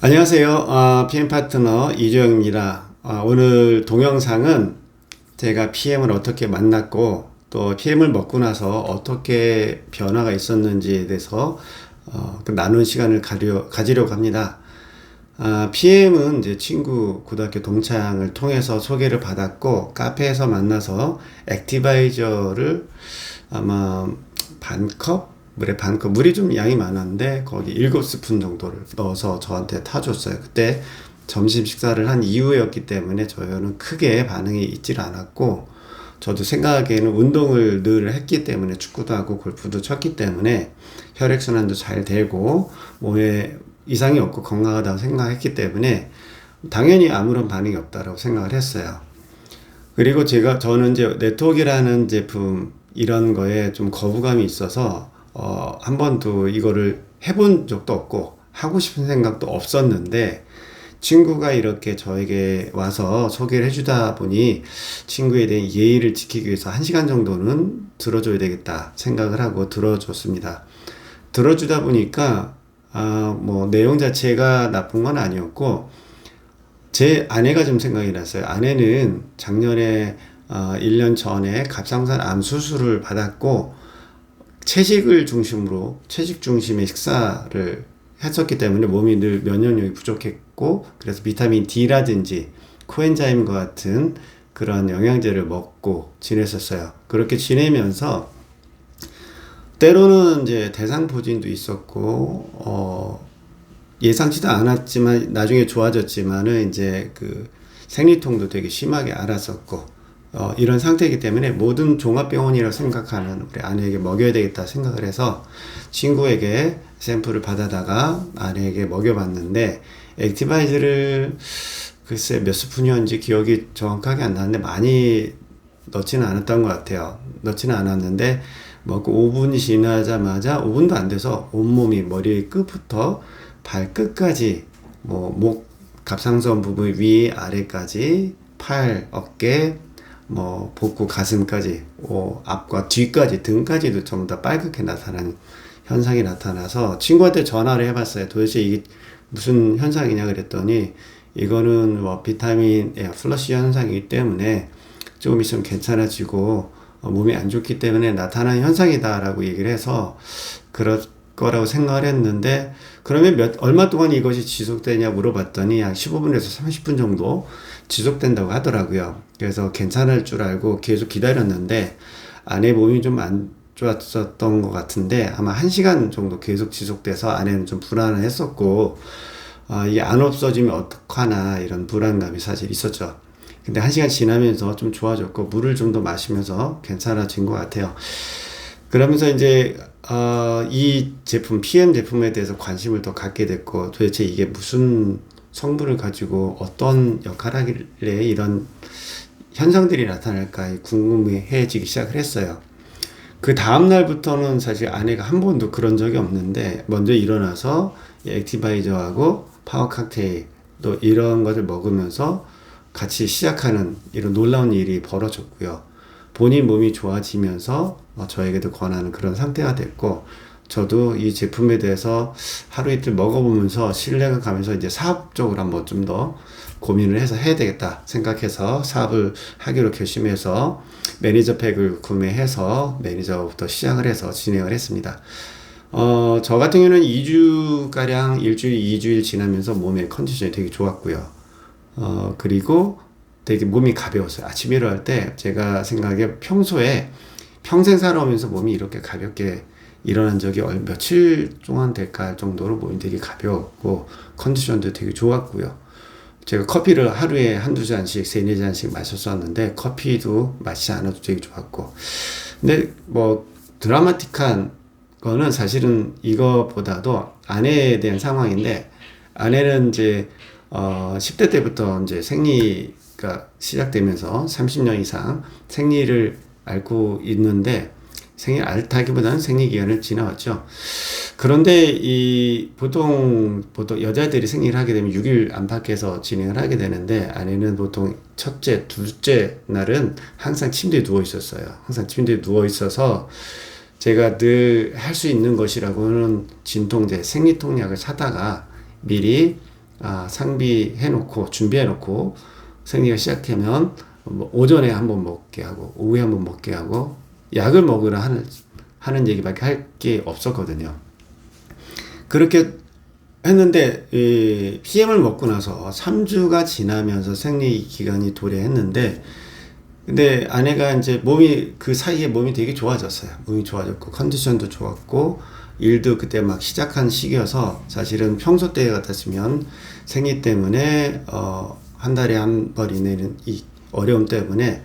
안녕하세요. PM 파트너 이주영입니다. 오늘 동영상은 제가 PM을 어떻게 만났고 또 PM을 먹고 나서 어떻게 변화가 있었는지에 대해서 나눈 시간을 가지려고 합니다. PM은 이제 친구 고등학교 동창을 통해서 소개를 받았고 카페에서 만나서 액티바이저를 아마 물에 반컵, 물이 좀 양이 많았는데 거기 7스푼 정도를 넣어서 저한테 타줬어요. 그때 점심 식사를 한 이후였기 때문에 저는 크게 반응이 있질 않았고, 저도 생각하기에는 운동을 늘 했기 때문에 축구도 하고 골프도 쳤기 때문에 혈액순환도 잘 되고 몸에 이상이 없고 건강하다고 생각했기 때문에 당연히 아무런 반응이 없다라고 생각을 했어요. 그리고 저는 이제 네트워크라는 제품 이런 거에 좀 거부감이 있어서 한 번도 이거를 해본 적도 없고 하고 싶은 생각도 없었는데, 친구가 이렇게 저에게 와서 소개를 해주다 보니 친구에 대한 예의를 지키기 위해서 1시간 정도는 들어줘야 되겠다 생각을 하고 들어줬습니다. 들어주다 보니까 내용 자체가 나쁜 건 아니었고, 제 아내가 좀 생각이 났어요. 아내는 작년에 1년 전에 갑상선 암 수술을 받았고 채식 중심의 식사를 했었기 때문에 몸이 늘 면역력이 부족했고, 그래서 비타민 D라든지 코엔자임과 같은 그런 영양제를 먹고 지냈었어요. 그렇게 지내면서 때로는 이제 대상포진도 있었고 예상치도 않았지만 나중에 좋아졌지만은 이제 그 생리통도 되게 심하게 앓았었고 이런 상태이기 때문에 모든 종합병원이라고 생각하는 우리 아내에게 먹여야 되겠다 생각을 해서 친구에게 샘플을 받아다가 아내에게 먹여봤는데, 액티바이즈를 글쎄 몇 스푼이었는지 기억이 정확하게 안 나는데 많이 넣지는 않았던 것 같아요. 넣지는 않았는데 먹고 5분이 지나자마자 5분도 안 돼서 온몸이 머리 끝부터 발끝까지 목 갑상선 부분 위 아래까지 팔, 어깨, 복부, 가슴까지, 앞과 뒤까지, 등까지도 전부 다 빨갛게 나타나는 현상이 나타나서 친구한테 전화를 해봤어요. 도대체 이게 무슨 현상이냐 그랬더니 이거는 비타민 플러시 현상이기 때문에 조금 있으면 괜찮아지고 몸이 안 좋기 때문에 나타나는 현상이다라고 얘기를 해서 그럴 거라고 생각을 했는데, 그러면 얼마 동안 이것이 지속되냐 물어봤더니 한 15분에서 30분 정도 지속된다고 하더라고요. 그래서 괜찮을 줄 알고 계속 기다렸는데 아내 몸이 좀 안 좋았었던 것 같은데 아마 1시간 정도 계속 지속돼서 아내는 좀 불안을 했었고, 이게 안 없어지면 어떡하나 이런 불안감이 사실 있었죠. 근데 1시간 지나면서 좀 좋아졌고 물을 좀 더 마시면서 괜찮아진 것 같아요. 그러면서 이제 이 제품, PM 제품에 대해서 관심을 더 갖게 됐고, 도대체 이게 무슨 성분을 가지고 어떤 역할을 하길래 이런 현상들이 나타날까 궁금해지기 시작을 했어요. 그 다음 날부터는 사실 아내가 한 번도 그런 적이 없는데 먼저 일어나서 액티바이저하고 파워 칵테일 또 이런 것을 먹으면서 같이 시작하는 이런 놀라운 일이 벌어졌고요. 본인 몸이 좋아지면서 저에게도 권하는 그런 상태가 됐고, 저도 이 제품에 대해서 하루 이틀 먹어보면서 신뢰가 가면서 이제 사업적으로 한번 좀 더 고민을 해서 해야 되겠다 생각해서 사업을 하기로 결심해서 매니저 팩을 구매해서 매니저부터 시작을 해서 진행을 했습니다. 저 같은 경우는 2주가량 2주일 지나면서 몸의 컨디션이 되게 좋았고요. 그리고 되게 몸이 가벼웠어요. 아침에 일어날 때 제가 생각에 평소에 평생 살아오면서 몸이 이렇게 가볍게 일어난 적이 며칠 동안 될까 할 정도로 몸이 되게 가벼웠고 컨디션도 되게 좋았고요. 제가 커피를 하루에 한두 잔씩, 세네 잔씩 마셨었는데 커피도 마시지 않아도 되게 좋았고, 근데 드라마틱한 거는 사실은 이거보다도 아내에 대한 상황인데, 아내는 이제 10대 때부터 이제 생리가 시작되면서 30년 이상 생리를 앓고 있는데, 생리 앓다기보다는 생리 기간을 지나왔죠. 그런데 보통 여자들이 생리를 하게 되면 6일 안팎에서 진행을 하게 되는데, 아내는 보통 첫째, 둘째 날은 항상 침대에 누워 있었어요. 항상 침대에 누워 있어서 제가 늘 할 수 있는 것이라고는 진통제, 생리통약을 사다가 미리 상비해놓고 준비해놓고 생리가 시작하면 뭐 오전에 한번 먹게 하고 오후에 한번 먹게 하고 약을 먹으라 하는 얘기밖에 할 게 없었거든요. 그렇게 했는데 PM을 먹고 나서 3주가 지나면서 생리 기간이 도래했는데, 근데 아내가 이제 그 사이에 몸이 되게 좋아졌어요. 몸이 좋아졌고 컨디션도 좋았고 일도 그때 막 시작한 시기여서 사실은 평소 때 같았으면 생리 때문에 한 달에 한 번 이내는 이 어려움 때문에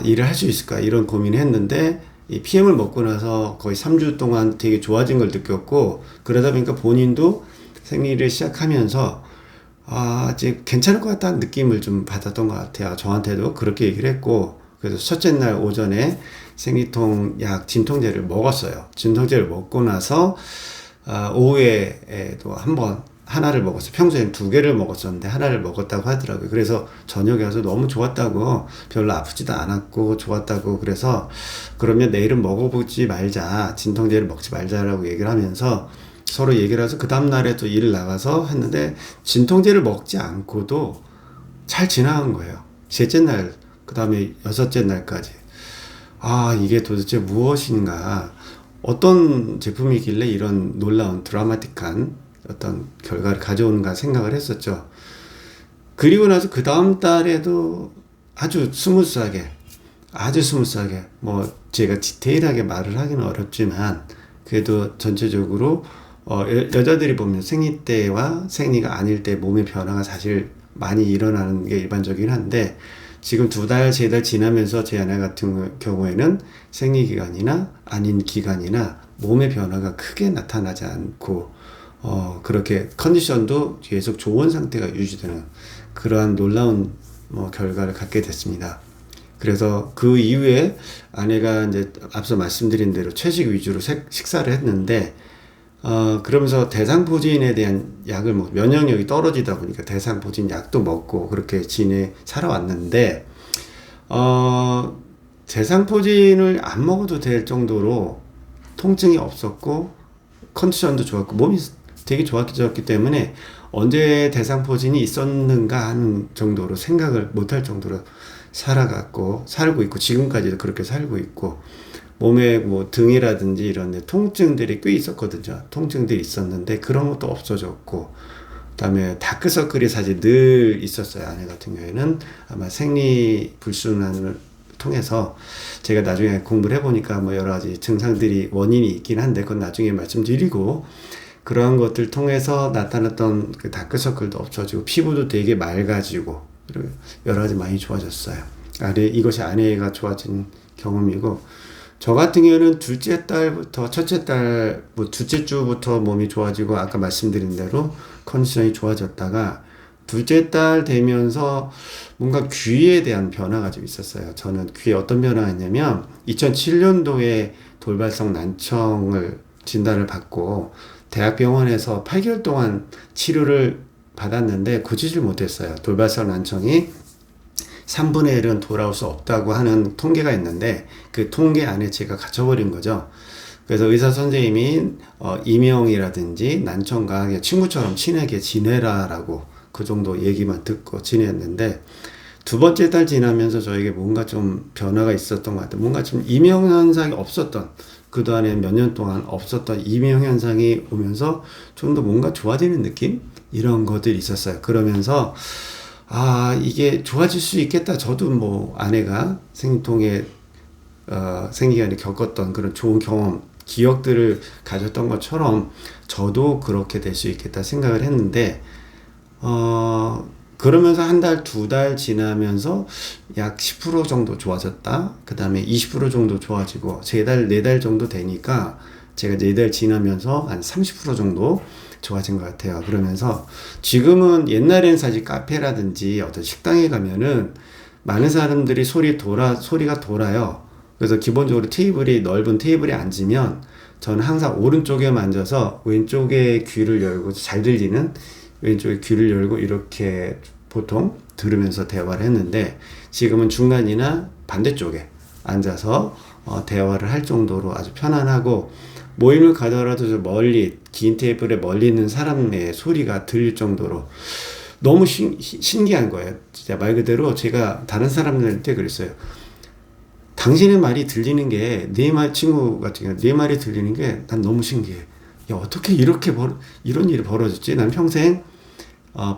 일을 할 수 있을까 이런 고민을 했는데, 이 PM을 먹고 나서 거의 3주 동안 되게 좋아진 걸 느꼈고, 그러다 보니까 본인도 생리를 시작하면서 이제 괜찮을 것 같다는 느낌을 좀 받았던 것 같아요. 저한테도 그렇게 얘기를 했고, 그래서 첫째 날 오전에 생리통 약 진통제를 먹었어요. 진통제를 먹고 나서 오후에도 하나를 먹었어요. 평소엔 2개를 먹었었는데 하나를 먹었다고 하더라고요. 그래서 저녁에 와서 너무 좋았다고, 별로 아프지도 않았고 좋았다고, 그래서 그러면 내일은 먹어보지 말자, 진통제를 먹지 말자라고 얘기를 하면서 서로 얘기를 해서 그 다음날에 또 일을 나가서 했는데 진통제를 먹지 않고도 잘 지나간 거예요. 셋째 날, 그 다음에 6째 날까지. 이게 도대체 무엇인가, 어떤 제품이길래 이런 놀라운 드라마틱한 어떤 결과를 가져오는가 생각을 했었죠. 그리고 나서 그 다음 달에도 아주 스무스하게, 뭐 제가 디테일하게 말을 하기는 어렵지만 그래도 전체적으로 여자들이 보면 생리 때와 생리가 아닐 때 몸의 변화가 사실 많이 일어나는 게 일반적이긴 한데, 지금 2달, 3달 지나면서 제 아내 같은 경우에는 생리 기간이나 아닌 기간이나 몸의 변화가 크게 나타나지 않고 그렇게 컨디션도 계속 좋은 상태가 유지되는 그러한 놀라운 결과를 갖게 됐습니다. 그래서 그 이후에 아내가 이제 앞서 말씀드린 대로 채식 위주로 식사를 했는데, 그러면서 대상포진에 대한 약을 면역력이 떨어지다 보니까 대상포진 약도 먹고 그렇게 살아왔는데, 대상포진을 안 먹어도 될 정도로 통증이 없었고 컨디션도 좋았고 몸이 되게 좋았기 때문에 언제 대상포진이 있었는가 하는 정도로 생각을 못할 정도로 살고 있고, 지금까지도 그렇게 살고 있고, 몸에 뭐 등이라든지 이런 데 통증들이 꽤 있었거든요. 통증들이 있었는데 그런 것도 없어졌고, 그다음에 다크서클이 사실 늘 있었어요. 아내 같은 경우에는 아마 생리 불순환을 통해서, 제가 나중에 공부를 해보니까 뭐 여러 가지 증상들이 원인이 있긴 한데 그건 나중에 말씀드리고, 그러한 것들 통해서 나타났던 그 다크서클도 없어지고 피부도 되게 맑아지고 여러 가지 많이 좋아졌어요. 이것이 아내가 좋아진 경험이고, 저 같은 경우는 둘째 주부터 몸이 좋아지고 아까 말씀드린 대로 컨디션이 좋아졌다가 둘째 달 되면서 뭔가 귀에 대한 변화가 좀 있었어요. 저는 귀에 어떤 변화가 있냐면 2007년도에 돌발성 난청을 진단을 받고 대학병원에서 8개월 동안 치료를 받았는데 고치질 못했어요. 돌발성 난청이 3분의 1은 돌아올 수 없다고 하는 통계가 있는데 그 통계 안에 제가 갇혀버린 거죠. 그래서 의사 선생님이 이명이라든지 난청과 친구처럼 친하게 지내라라고 그 정도 얘기만 듣고 지냈는데, 두 번째 달 지나면서 저에게 뭔가 좀 변화가 있었던 것 같아요. 뭔가 좀 이명현상이 없었던, 그동안에 몇 년 동안 없었던 이명현상이 오면서 좀 더 뭔가 좋아지는 느낌? 이런 것들이 있었어요. 그러면서 이게 좋아질 수 있겠다. 저도 뭐 아내가 생리통에 생기간에 겪었던 그런 좋은 경험, 기억들을 가졌던 것처럼 저도 그렇게 될 수 있겠다 생각을 했는데, 그러면서 한 달, 2달 지나면서 약 10% 정도 좋아졌다. 그 다음에 20% 정도 좋아지고, 3달, 4달 정도 되니까 제가 4달 지나면서 한 30% 정도 좋아진 것 같아요. 그러면서 지금은, 옛날에는 사실 카페라든지 어떤 식당에 가면은 많은 사람들이 소리가 돌아요. 그래서 기본적으로 넓은 테이블에 앉으면 저는 항상 오른쪽에 앉아서 왼쪽에 귀를 열고, 잘 들리는 왼쪽에 귀를 열고 이렇게 보통 들으면서 대화를 했는데, 지금은 중간이나 반대쪽에 앉아서 대화를 할 정도로 아주 편안하고, 모임을 가더라도 저 멀리 긴 테이블에 멀리 있는 사람의 소리가 들릴 정도로 너무 신기한 거예요. 진짜 말 그대로 제가 다른 사람들한테 그랬어요. 당신의 말이 들리는 게, 친구 같은 경우 내 말이 들리는 게 난 너무 신기해. 야, 어떻게 이런 일이 벌어졌지? 난 평생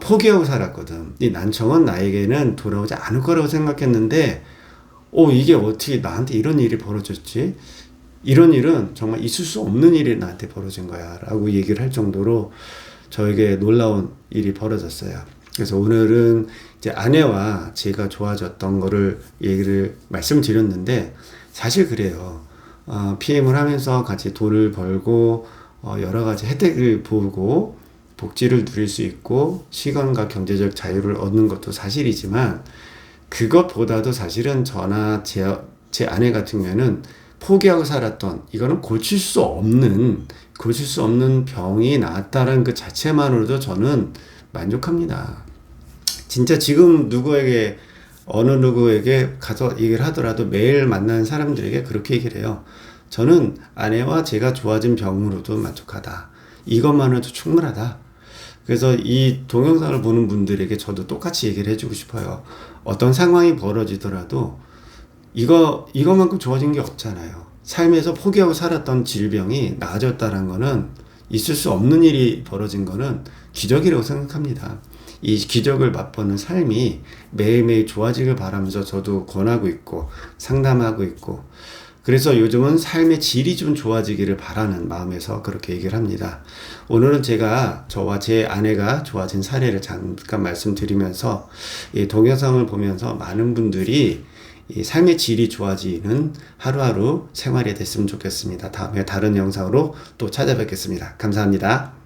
포기하고 살았거든. 이 난청은 나에게는 돌아오지 않을 거라고 생각했는데, 이게 어떻게 나한테 이런 일이 벌어졌지? 이런 일은 정말 있을 수 없는 일이 나한테 벌어진 거야 라고 얘기를 할 정도로 저에게 놀라운 일이 벌어졌어요. 그래서 오늘은 이제 아내와 제가 좋아졌던 거를 말씀드렸는데, 사실 그래요. PM을 하면서 같이 돈을 벌고 여러 가지 혜택을 보고 복지를 누릴 수 있고 시간과 경제적 자유를 얻는 것도 사실이지만, 그것보다도 사실은 저나 제 아내 같은 경우에는 포기하고 살았던, 이거는 고칠 수 없는 병이 나았다는 그 자체만으로도 저는 만족합니다. 진짜 지금 어느 누구에게 가서 얘기를 하더라도 매일 만나는 사람들에게 그렇게 얘기를 해요. 저는 아내와 제가 좋아진 병으로도 만족하다. 이것만으로도 충분하다. 그래서 이 동영상을 보는 분들에게 저도 똑같이 얘기를 해주고 싶어요. 어떤 상황이 벌어지더라도 이거만큼 좋아진 게 없잖아요. 삶에서 포기하고 살았던 질병이 나아졌다는 거는, 있을 수 없는 일이 벌어진 거는 기적이라고 생각합니다. 이 기적을 맛보는 삶이 매일매일 좋아지길 바라면서 저도 권하고 있고 상담하고 있고, 그래서 요즘은 삶의 질이 좀 좋아지기를 바라는 마음에서 그렇게 얘기를 합니다. 오늘은 제가 저와 제 아내가 좋아진 사례를 잠깐 말씀드리면서, 이 동영상을 보면서 많은 분들이 이 삶의 질이 좋아지는 하루하루 생활이 됐으면 좋겠습니다. 다음에 다른 영상으로 또 찾아뵙겠습니다. 감사합니다.